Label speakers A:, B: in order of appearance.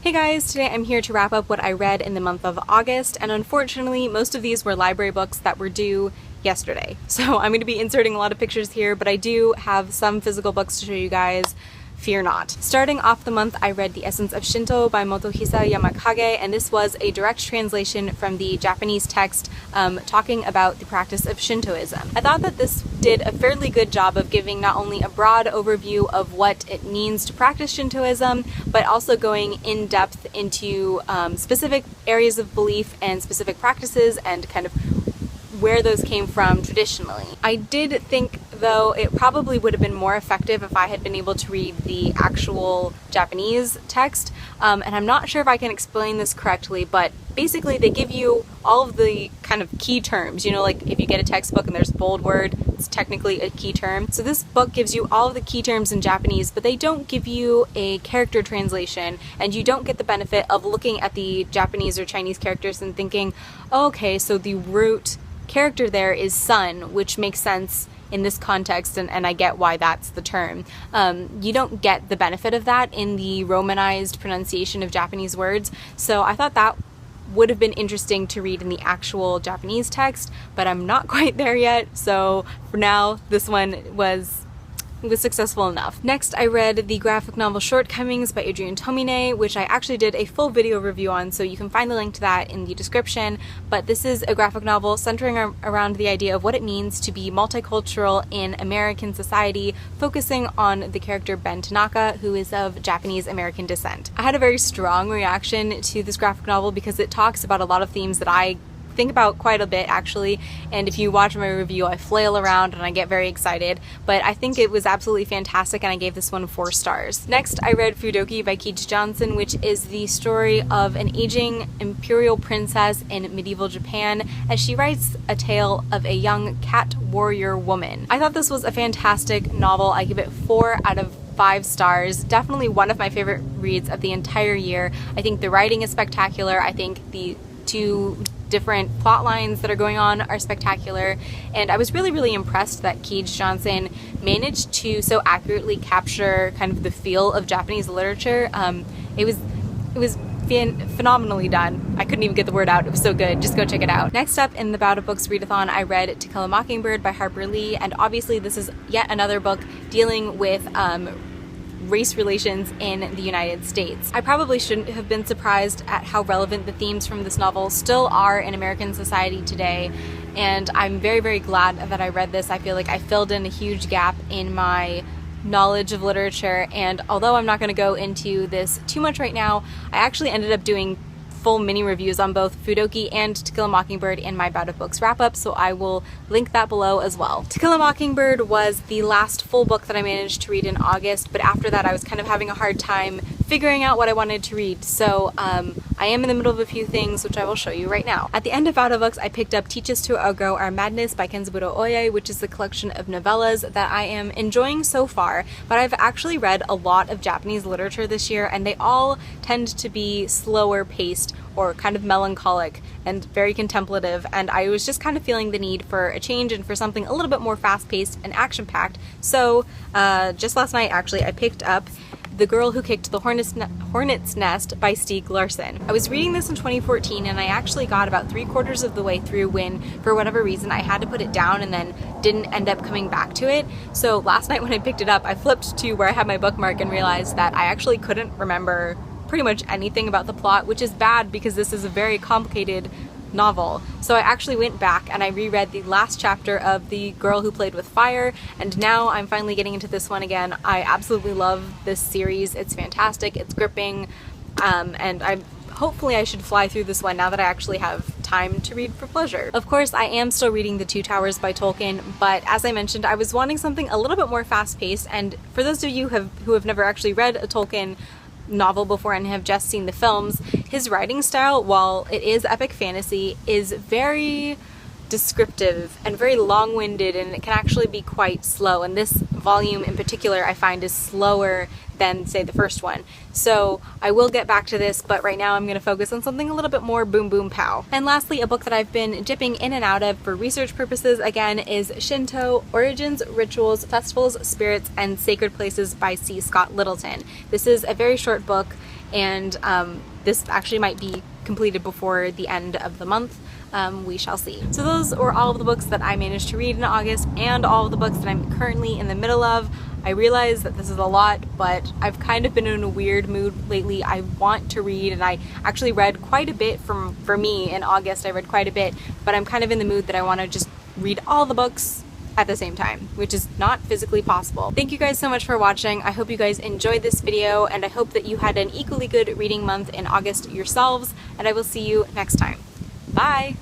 A: Hey guys, today I'm here to wrap up what I read in the month of August, and unfortunately most of these were library books that were due yesterday. So I'm going to be inserting a lot of pictures here, but I do have some physical books to show you guys. Fear not. Starting off the month, I read The Essence of Shinto by Motohisa Yamakage, and this was a direct translation from the Japanese text talking about the practice of Shintoism. I thought that this did a fairly good job of giving not only a broad overview of what it means to practice Shintoism, but also going in depth into specific areas of belief and specific practices and kind of where those came from traditionally. I did think, though, it probably would have been more effective if I had been able to read the actual Japanese text, and I'm not sure if I can explain this correctly, but basically they give you all of the kind of key terms. You know, like if you get a textbook and there's a bold word, it's technically a key term. So this book gives you all of the key terms in Japanese, but they don't give you a character translation, and you don't get the benefit of looking at the Japanese or Chinese characters and thinking, oh, okay, so the root character there is sun, which makes sense in this context, and I get why that's the term. You don't get the benefit of that in the romanized pronunciation of Japanese words, so I thought that would have been interesting to read in the actual Japanese text, but I'm not quite there yet, so for now this one was successful enough. Next, I read the graphic novel Shortcomings by Adrian Tomine, which I actually did a full video review on, so you can find the link to that in the description. But this is a graphic novel centering around the idea of what it means to be multicultural in American society, focusing on the character Ben Tanaka, who is of Japanese American descent. I had a very strong reaction to this graphic novel because it talks about a lot of themes that I think about quite a bit, actually, and if you watch my review, I flail around and I get very excited, but I think it was absolutely fantastic and I gave this one 4 stars. Next, I read Fudoki by Keith Johnson, which is the story of an aging imperial princess in medieval Japan as she writes a tale of a young cat warrior woman. I thought this was a fantastic novel. I give it 4 out of 5 stars. Definitely one of my favorite reads of the entire year. I think the writing is spectacular. I think the 2 different plot lines that are going on are spectacular, and I was really impressed that Keith Johnson managed to so accurately capture kind of the feel of Japanese literature. It was phenomenally done. I couldn't even get the word out. It was so good. Just go check it out. Next up in the Bout of Books readathon, I read To Kill a Mockingbird by Harper Lee, and obviously this is yet another book dealing with race relations in the United States. I probably shouldn't have been surprised at how relevant the themes from this novel still are in American society today, and I'm very glad that I read this. I feel like I filled in a huge gap in my knowledge of literature, and although I'm not going to go into this too much right now, I actually ended up doing full mini reviews on both Fudoki and To Kill a Mockingbird in my Bout of Books wrap-up, so I will link that below as well. To Kill a Mockingbird was the last full book that I managed to read in August, but after that I was kind of having a hard time figuring out what I wanted to read, so I am in the middle of a few things which I will show you right now. At the end of Bout of Books, I picked up Teach Us to Outgrow Our Madness by Kenzaburo Oye, which is a collection of novellas that I am enjoying so far, but I've actually read a lot of Japanese literature this year, and they all tend to be slower paced or kind of melancholic and very contemplative, and I was just kind of feeling the need for a change and for something a little bit more fast-paced and action-packed. So just last night, actually, I picked up The Girl Who Kicked the Hornet's Nest by Stieg Larsson. I was reading this in 2014, and I actually got about 3/4 of the way through when, for whatever reason, I had to put it down and then didn't end up coming back to it. So last night when I picked it up, I flipped to where I had my bookmark and realized that I actually couldn't remember pretty much anything about the plot, which is bad because this is a very complicated novel. So I actually went back and I reread the last chapter of The Girl Who Played with Fire, and now I'm finally getting into this one again. I absolutely love this series. It's fantastic, it's gripping, and hopefully I should fly through this one now that I actually have time to read for pleasure. Of course, I am still reading The Two Towers by Tolkien, but as I mentioned, I was wanting something a little bit more fast-paced, and for those of you who have never actually read a Tolkien novel before and have just seen the films, his writing style, while it is epic fantasy, is very descriptive and very long-winded, and it can actually be quite slow, and this volume in particular I find is slower than, say, the first one. So I will get back to this, but right now I'm going to focus on something a little bit more boom boom pow. And lastly, a book that I've been dipping in and out of for research purposes again is Shinto: Origins, Rituals, Festivals, Spirits, and Sacred Places by C. Scott Littleton. This is a very short book, and this actually might be completed before the end of the month. We shall see. So those were all of the books that I managed to read in August and all of the books that I'm currently in the middle of. I realize that this is a lot, but I've kind of been in a weird mood lately. I want to read, and I actually read quite a bit for me in August. I read quite a bit, but I'm kind of in the mood that I want to just read all the books at the same time, which is not physically possible. Thank you guys so much for watching. I hope you guys enjoyed this video, and I hope that you had an equally good reading month in August yourselves, and I will see you next time. Bye!